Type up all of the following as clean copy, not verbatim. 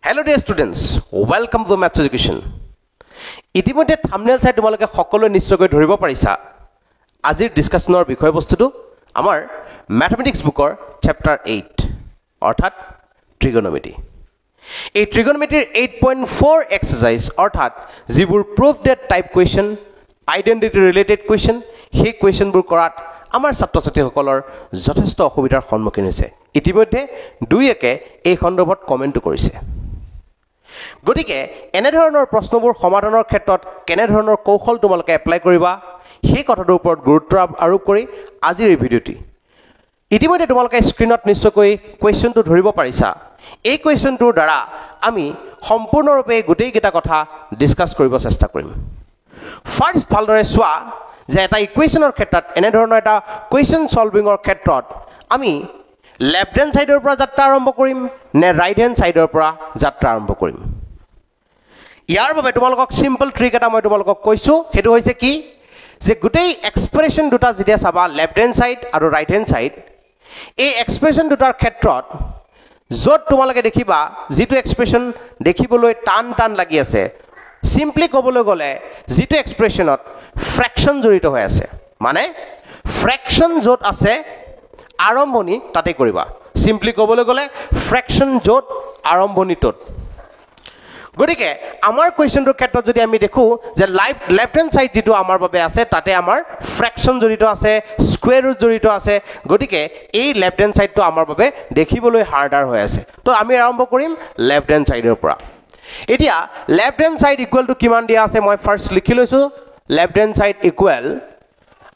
Hello dear students, welcome to Maths Education. ইতিমধ্যে thumbnail চাই তোমালোকে সকলোৱে নিশ্চয়কৈ ধৰিব পাৰিছা আজিৰ ডিসকাশনৰ বিষয়বস্তুটো আমাৰ ম্যাথমেটিক্স বুকৰ চেপ্টাৰ 8 অৰ্থাৎ ট্ৰিগোনোমেট্ৰি এই ট্ৰিগোনোমেট্ৰিৰ 8.4 এক্সাৰসাইজ অৰ্থাৎ যিবোৰ proof date type question identity related question সেই কোৱেশ্চনবোৰ কৰাত আমাৰ ছাত্ৰ-ছাত্ৰীসকলৰ যথেষ্ট অসুবিধাৰ সন্মুখীন হৈছে ইতিমধ্যে দুই একে এই সন্দৰ্ভত কমেন্ট কৰিছে গতিকে এনে ধৰণৰ প্ৰশ্নবোৰ সমাধানৰ ক্ষেত্ৰত কেনে ধৰণৰ কৌশল তোমালোকে এপ্লাই কৰিবা সেই কথাটোৰ ওপৰত গুৰুত্ব আৰোপ কৰি আজিৰ এই ভিডিঅ'টি ইতিমধ্যে তোমালোকে স্ক্ৰীনত নিশ্চয়কৈ কোৱেশ্চনটো ধৰিব পাৰিছা এই কোৱেশ্চনটোৰ দ্বাৰা আমি সম্পূৰ্ণৰূপে গোটেইকেইটা কথা ডিসকাস কৰিব চেষ্টা কৰিম ফাৰ্স্ট ভালদৰে চোৱা যে এটা ইকুৱেশ্যনৰ ক্ষেত্ৰত এনে ধৰণৰ এটা কোৱেশ্চন সলভিঙৰ ক্ষেত্ৰত আমি লেফট হ্যান্ড সাইডৰ পৰা যাত্ৰা আৰম্ভ কৰিম নে ৰাইট হ্যান্ড সাইডৰ পৰা যাত্ৰা আৰম্ভ কৰিম ইয়াৰ বাবে তোমালোকক সিম্পল ট্ৰিক এটা মই তোমালোকক কৈছো হেতু হৈছে কি যে গোটেই এক্সপ্ৰেছন দুটা যেতিয়া চাবা লেফট হ্যান্ড সাইড আৰু ৰাইট হ্যান্ড সাইড এই এক্সপ্ৰেছন দুটাৰ ক্ষেত্ৰত যত তোমালোকে দেখিবা যেটো এক্সপ্ৰেছন দেখিবলৈ টান টান লাগি আছে সিম্পলি ক'বলৈ গলে যেটো এক্সপ্ৰেছনত ফ্ৰেকশন জড়িত হৈ আছে মানে ফ্ৰেকশন যত আছে আৰম্ভণি তাতে কৰিবা সিম্পলি ক'বলৈ গলে ফ্ৰেকশন যত আৰম্ভণিটোত গতিকে আমাৰ কোৱেশ্চনটোৰ ক্ষেত্ৰত যদি আমি দেখো যে লেফট হ্যান্ড সাইড যেটো আমাৰ বাবে আছে তাতে আমাৰ ফ্ৰেকশন জড়িত আছে স্কয়াৰ ৰুট জড়িত আছে গতিকে এই লেফট হ্যান্ড সাইডটো আমাৰ বাবে দেখিবলৈ হাৰ্ডাৰ হৈ আছে তো আমি আৰম্ভ কৰিম লেফট হ্যান্ড সাইডৰ পৰা এতিয়া left hand side equal to কিমান দিয়া আছে মই ফাৰ্স্ট লিখি লৈছো লেফট হ্যান্ড সাইড ইকুৱেল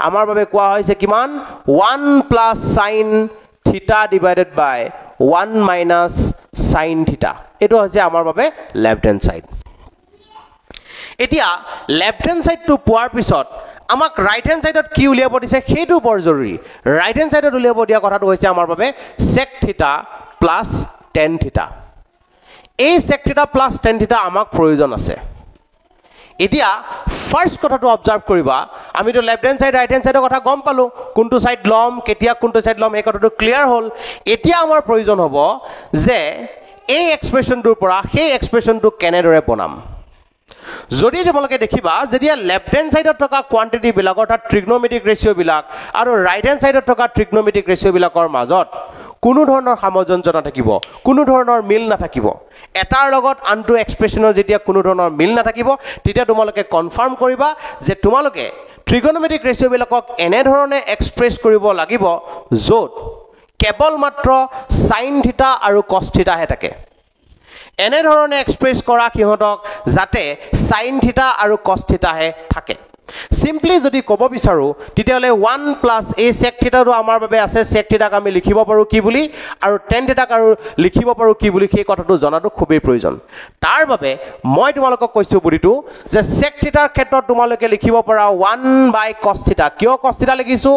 আমাৰ বাবে কোৱা হৈছে কিমান 1 প্লাস sin থিটা ডিভাইডেড বাই 1 মাইনাস sin থিটা এটো হৈছে আমাৰ বাবে লেফট হ্যান্ড সাইড এতিয়া লেফট হ্যান্ড সাইডটো পোৱাৰ পিছত আমাক ৰাইট হ্যান্ড সাইডত কি উলিয়াব দিছে সেইটো বৰ জৰুৰী ৰাইট হ্যান্ড সাইডত উলিয়াব দিয়া কথাটো হৈছে আমাৰ বাবে sec থিটা প্লাস tan থিটা এই sec থিটা প্লাস tan থিটা আমাক প্ৰয়োজন আছে এতিয়া ফাৰ্স্ট কথাটো অবজাৰ্ভ কৰিবা আমি তো left hand side right hand সাইডৰ কথা গম পালো কোনটো সাইড লম কেতিয়া কোনটো সাইড লম এই কথাটো ক্লিয়ার হল এতিয়া আমাৰ প্ৰয়োজন হ'ব যে এই এক্সপ্ৰেছনটোৰ পৰা সেই এক্সপ্ৰেছনটো কেনেদৰে বনাম যদি তোমালোকে দেখিবা যেতিয়া লেফট হ্যান্ড সাইডত থকা কোয়ান্টিটি বিলাক অৰ্থাৎ ট্ৰিগনোমেট্ৰিক ৰেশিও বিলাক আৰু ৰাইট হ্যান্ড সাইডত থকা ট্ৰিগনোমেট্ৰিক ৰেশিও বিলাকৰ মাজত কোনো ধৰণৰ সামঞ্জস্য নাথাকিব কোনো ধৰণৰ মিল নাথাকিব এটাৰ লগত আনটো এক্সপ্ৰেছনৰ যেতিয়া কোনো ধৰণৰ মিল নাথাকিব তেতিয়া তোমালোকে কনফাৰ্ম কৰিবা যে তোমালোকে ট্ৰিগনোমেট্ৰিক ৰেশিও বিলাকক এনে ধৰণে এক্সপ্ৰেছ কৰিব লাগিব য'ত কেৱল মাত্ৰ sin থিটা আৰু cos থিটা হে থাকে এনে ধৰণে এক্সপ্ৰেছ কৰা কিহতক যাতে sin থিটা আৰু cos থিটা হে থাকে সিম্পলি যদি ক'ব বিচাৰো তেতিয়ালে 1 প্লাস এই sec থিটাটো আমাৰ বাবে আছে sec থিটাক আমি লিখিব পাৰো কি বুলি আৰু tan থিটাক আৰু লিখিব পাৰো কি বুলি সেই কথাটো জনাটো খুবেই প্ৰয়োজন তাৰ বাবে মই তোমালোকক কৈছো বুঢ়ীটো যে sec থিটাৰ ক্ষেত্ৰত তোমালোকে লিখিব পাৰা 1 বাই cos থিটা কিয় cos থিটা লিখিছো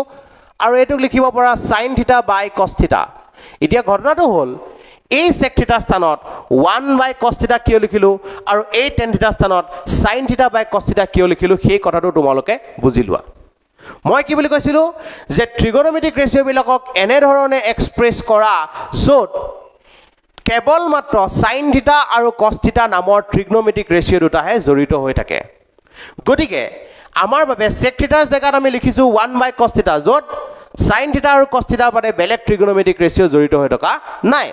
আৰু এটোক লিখিব পাৰা sin থিটা বাই cos থিটা এতিয়া ঘটনাটো হ'ল এই sec থিটা স্থানত 1 বাই cos থিটা কিয় লিখিলো আৰু এই tan থিটা স্থানত sin থিটা বাই cos থিটা কিয় লিখিলো সেই কথাটো তোমালোকে বুজি লোৱা মই কি বুলি কৈছিলো যে ট্ৰিগনোমেট্ৰিক ৰেশিও বিলাকক এনে ধৰণে এক্সপ্ৰেছ কৰা য'ত কেৱল মাত্ৰ sin থিটা আৰু cos থিটা নামৰ ট্ৰিগনোমেট্ৰিক ৰেশিও দুটাহে জড়িত হৈ থাকে গতিকে আমাৰ বাবে sec থিটাৰ জায়গাত আমি লিখিছো 1 বাই cos থিটা য'ত sin থিটা আৰু cos থিটাৰ বাবে বেলেগ ট্ৰিগনোমেট্ৰিক ৰেশিও জড়িত হৈ থকা নাই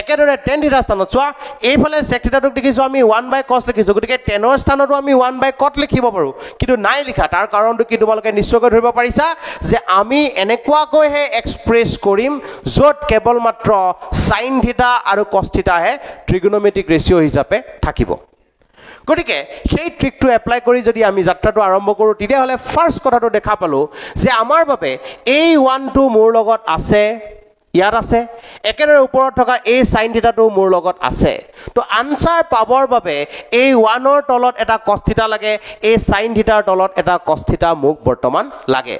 একেদৰে tan থিটাৰ স্থানত চোৱা এইফালে sec থিটাটোক দেখিছো আমি 1 বাই cos লিখিছো গতিকে tan ৰ স্থানতো আমি 1 বাই cot লিখিব পাৰো কিন্তু নাই লিখা তাৰ কাৰণটো কি তোমালোকে নিশ্চয়কৈ ধৰিব পাৰিছা যে আমি এনেকুৱাকৈ হে এক্সপ্ৰেছ কৰিম য'ত কেৱল মাত্ৰ sin থিটা আৰু cos থিটা হে ট্ৰিগনোমেট্ৰিক ৰেশিও হিচাপে থাকিব গতিকে সেই ট্ৰিকটো এপ্লাই কৰি যদি আমি যাত্ৰাটো আৰম্ভ কৰো তেতিয়া হলে ফাৰ্স্ট কথাটো দেখা পালো যে আমাৰ বাবে এই 1 টো মোৰ লগত আছে ইয়াত আছে একেদৰে ওপৰত থকা এই sin থিটাটো মোৰ লগত আছে তো আনসাৰ পাবৰ বাবে এই 1 ৰ তলত এটা cos থিটা লাগে এই sin থিটাৰ তলত এটা cos থিটা মোক বৰ্তমান লাগে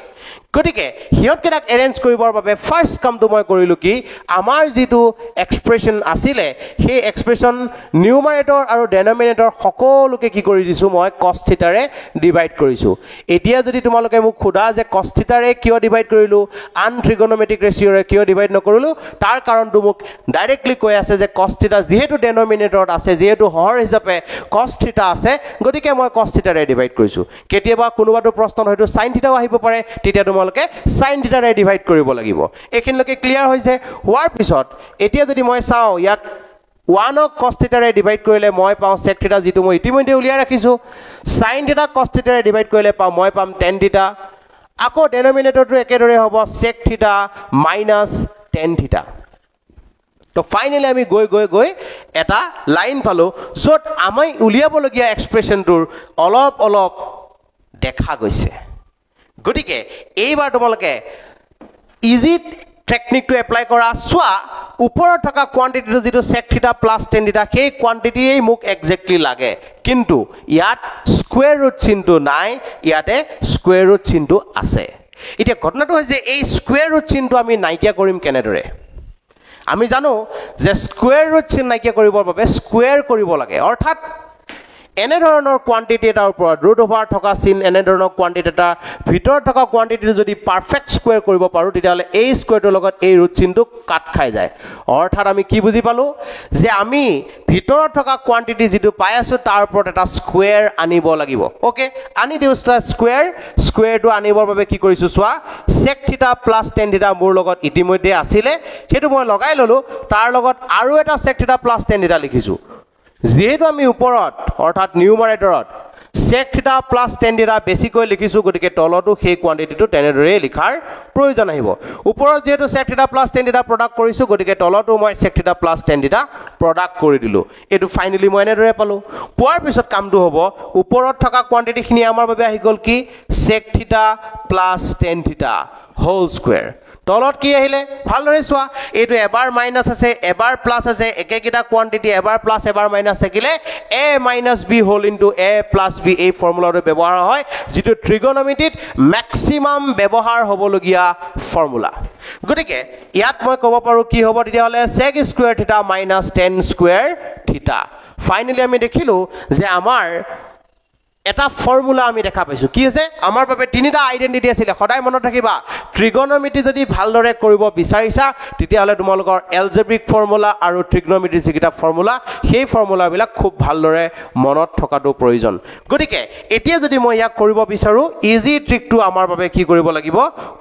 গতিকে হিয়তকেইটাক এৰেঞ্জ কৰিবৰ বাবে ফাৰ্ষ্ট কামটো মই কৰিলোঁ কি আমাৰ যিটো এক্সপ্ৰেশ্যন আছিলে সেই এক্সপ্ৰেশ্যন নিউমাৰেটৰ আৰু ডেনমিনেটৰ সকলোকে কি কৰি দিছোঁ মই কছ থিটাৰে ডিভাইড কৰিছোঁ এতিয়া যদি তোমালোকে মোক সোধা যে কছ থিটাৰে কিয় ডিভাইড কৰিলোঁ আন ট্ৰিগনমেট্ৰিক ৰেচিঅ'ৰে কিয় ডিভাইড নকৰিলোঁ তাৰ কাৰণটো মোক ডাইৰেক্টলি কৈ আছে যে কছ থিটা যিহেতু ডেনমিনেটৰত আছে যিহেতু হৰ হিচাপে কছ থিটা আছে গতিকে মই কছ থিটাৰে ডিভাইড কৰিছোঁ কেতিয়াবা কোনোবাটো প্ৰশ্ন হয়তো সাইন থিটাও আহিব পাৰে তেতিয়া তোমালোকে সাইন থিটাৰে ডিভাইড কৰিব লাগিব এইখিনিলৈকে ক্লিয়াৰ হৈছে হোৱাৰ পিছত এতিয়া যদি মই চাওঁ ইয়াক 1 ক cos থিটাৰে ডিভাইড কৰিলে মই পাওঁ sec থিটা যিটো মই ইতিমধ্যে উলিয়াই ৰাখিছোঁ sin থিটা cos থিটাৰে ডিভাইড কৰিলে মই পাম tan থিটা আকৌ ডেনমিনেটৰটো একেদৰে হ'ব sec থিটা মাইনাছ tan থিটা তো ফাইনালি আমি গৈ এটা লাইন পালো য'ত আমি উলিয়াবলগীয়া এক্সপ্ৰেশ্যনটোৰ অলপ দেখা গৈছে গতিকে এইবাৰ তোমালোকে ইজি টেকনিকটো এপ্লাই কৰা চোৱা ওপৰত থকা কোৱান্টিটিটো যেটো sec থিটা প্লাস tan থিটা সেই কোৱান্টিটিয়েই মোক এক্স্যাক্টলি লাগে কিন্তু ইয়াত স্কয়াৰ ৰুট চিহ্নটো নাই ইয়াতে স্কয়াৰ ৰুট চিহ্নটো আছে এতিয়া ঘটনাটো হৈছে এই স্কয়াৰ ৰুট চিহ্নটো আমি নাইকিয়া কৰিম কেনেদৰে আমি জানো যে স্কয়াৰ ৰুট চিহ্ন নাইকিয়া কৰিবৰ বাবে স্কয়াৰ কৰিব লাগে অৰ্থাৎ এনে ধৰণৰ কোৱান্টিটি এটাৰ ওপৰত ৰুট ওভাৰ থকা চিন এনে ধৰণৰ কোৱান্টিটি এটা ভিতৰত থকা কোৱান্টিটিটো যদি পাৰফেক্ট স্কয়াৰ কৰিব পাৰো তেতিয়াহলে এই স্কয়াৰটোৰ লগত এই ৰুট চিনটো কাট খাই যায় অৰ্থাৎ আমি কি বুজি পালো যে আমি ভিতৰত থকা কোৱান্টিটি যেটো পাই আছো তাৰ ওপৰত এটা স্কয়াৰ আনিব লাগিব ওকে আনি দিউ স্কয়াৰটো আনিবৰ বাবে কি কৰিছো চোৱা sec থিটা প্লাস tan থিটা মোৰ লগত ইতিমধ্যে আছিল সেইটো মই লগাই ললো তাৰ লগত আৰু এটা sec থিটা প্লাস tan থিটা লিখিছো যেহেতু আমি ওপৰত অৰ্থাৎ নিউমাৰেটৰত sec থিটা প্লাস tan থিটা বেছিকৈ লিখিছো গতিকে তলতো সেই কোৱান্টিটিটো তেনেদৰে লিখাৰ প্ৰয়োজন আহিব ওপৰত যেহেতু sec থিটা প্লাস tan থিটা প্ৰডাক্ট কৰিছো গতিকে তলতো মই sec থিটা প্লাস tan থিটা প্ৰডাক্ট কৰি দিলো এটো ফাইনালি মই এনেদৰে পালো পোৱাৰ পিছত কামটো হ'ব ওপৰত থকা কোৱান্টিটি খিনি আমাৰ বাবে আহি গল কি sec থিটা প্লাস tan থিটা হোল স্কয়াৰ তলত কি আহিলে ভালদৰে চোৱা এটো এবাৰ মাইনাস আছে এবাৰ প্লাস আছে একেকিটা কোৱান্টিটি এবাৰ প্লাস এবাৰ মাইনাস থাকিলে a - b whole into a + b এই ফৰ্মুলাটো ব্যৱহাৰ হয় যেটো ট্ৰিগনমেট্ৰিত ম্যাক্সিমাম ব্যৱহাৰ হ'বলগীয়া ফৰ্মুলা গতিকে ইয়াত মই ক'ব পাৰো কি হ'ব তেতিয়া হলে sec স্কয়াৰ থিটা মাইনাস tan স্কয়াৰ থিটা ফাইনালি আমি দেখিলো যে আমাৰ এটা ফৰ্মুলা আমি দেখা পাইছো কি আছে আমাৰ বাবে তিনিটা আইডেন্টিটি আছিল সদায় মনত ৰাখিবা ট্ৰিগনমেট্ৰি যদি ভালদৰে কৰিব বিচাৰিছা তেতিয়া হলে তোমালোকৰ এলজেব্ৰিক ফৰ্মুলা আৰু ট্ৰিগনমেট্ৰি যিকিটা ফৰ্মুলা সেই ফৰ্মুলাবিলাক খুব ভালদৰে মনত থকাটো প্ৰয়োজন গতিকে এতিয়া যদি মই ইয়াক কৰিব বিচাৰো ইজি ট্ৰিকটো আমাৰ বাবে কি কৰিব লাগিব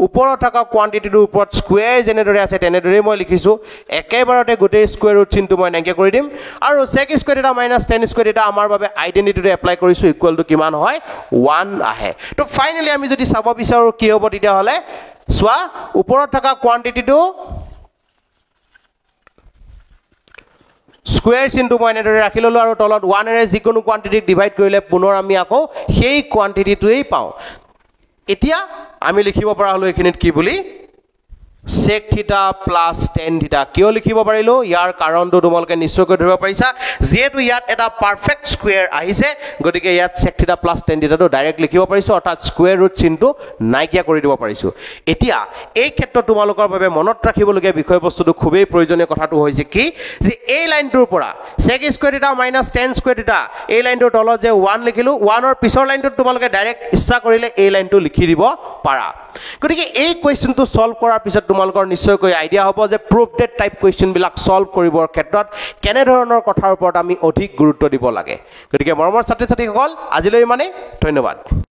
ওপৰত থকা কোৱান্টিটিটোৰ ওপৰত স্কয়াৰ যেনেদৰে আছে তেনেদৰে মই লিখিছো একেবাৰতে গোটেই স্কয়াৰ ৰুট চিহ্নটো মই নাইকিয়া কৰি দিম আৰু sec স্কয়াৰ থিটা মাইনাস tan স্কয়াৰ থিটা আমাৰ বাবে আইডেন্টিটিটো এপ্লাই কৰিছো ইকুৱেল টু কিমান হয় 1 আহে তো ফাইনালি আমি যদি চাব বিচাৰো কি হ'ব তেতিয়া হলে সোয়া ওপৰত থকা কোৱান্টিটিটো স্কয়াৰ চিহ্নটো মই এনেদৰে ৰাখি ললো আৰু তলত 1 এৰে যিকোনো কোৱান্টিটি ডিভাইড কৰিলে পুনৰ আমি আকৌ সেই কোৱান্টিটিটোই পাওঁ এতিয়া আমি লিখিব পৰা হলো এখিনিত কি বুলি sec থিটা প্লাস tan থিটা কিয় লিখিব পাৰিলো ইয়াৰ কাৰণটো তোমালোকে নিশ্চয়কৈ ধৰিব পাৰিছা যেহেতু ইয়াত এটা পাৰফেক্ট স্কয়াৰ আহিছে গতিকে ইয়াত sec থিটা প্লাস tan থিটাটো ডাইৰেক্ট লিখিব পাৰিছো অৰ্থাৎ স্কয়াৰ ৰুট চিহ্নটো নাইকিয়া কৰি দিব পাৰিছো এতিয়া এই ক্ষেত্ৰত তোমালোকৰ বাবে মনত ৰাখিবলগীয়া বিষয়বস্তুটো খুবেই প্ৰয়োজনীয় কথাটো হৈছে কি যে এই লাইনটোৰ পৰা sec স্কয়াৰ থিটা মাইনাস tan স্কয়াৰ থিটা এই লাইনটোৰ তলত যে 1 লিখিলো 1 ৰ পিছৰ লাইনটোত তোমালোকে ডাইৰেক্ট ইচ্ছা কৰিলে এই লাইনটো লিখি দিব পাৰা গতিকে এই কোৱেশ্চনটো সলভ কৰাৰ পিছত তোমালোকৰ নিশ্চয়কৈ আইডিয়া হ'ব যে প্ৰুফ ডেট টাইপ কোৱেশ্চন বিলাক সলভ কৰিবৰ ক্ষেত্ৰত কেনে ধৰণৰ কথাৰ ওপৰত আমি অধিক গুৰুত্ব দিব লাগে গতিকে মৰমৰ ছাত্ৰ ছাত্ৰীসকল আজিলৈ মানে ধন্যবাদ